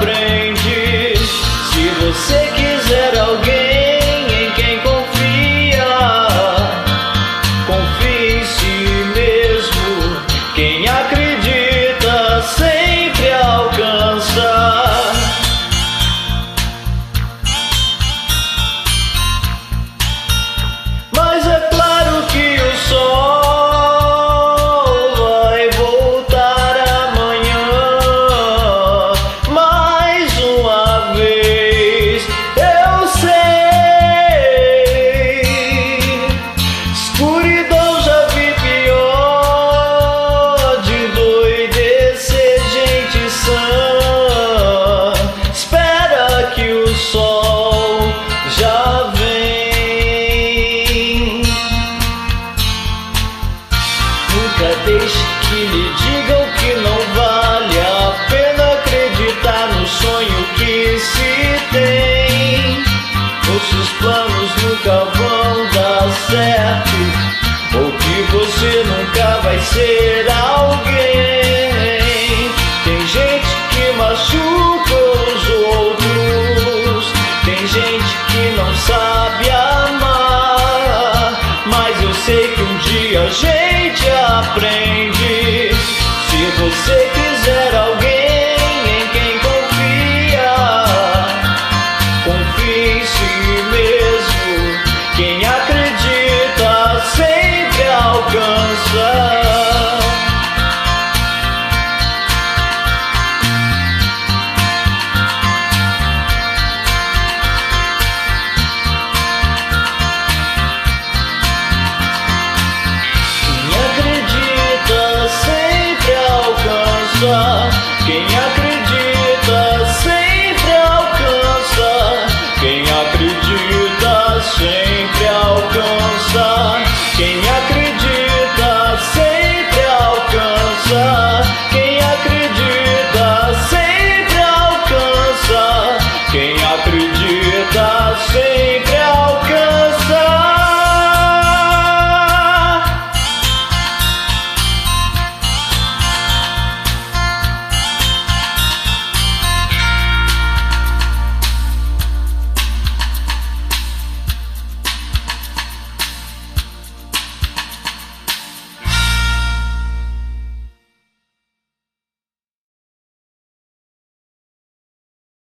aprende. Se você quiser alguém em quem confia, confie em si mesmo. Quem acredita sempre alcança. Mas é claro que o sol vai voltar amanhã. Mais uma vez eu sei, escuridão já vi pior, de endoidecer gente sã. Espera que o sol já vem. Nunca deixe que lhe digam que não vale a pena acreditar no sonho que se tem. Nossos planos nunca vão dar certo, ou que você nunca vai ser alguém. Tem gente que machuca os outros, tem gente que não sabe amar, mas eu sei que um dia a gente aprende. Se você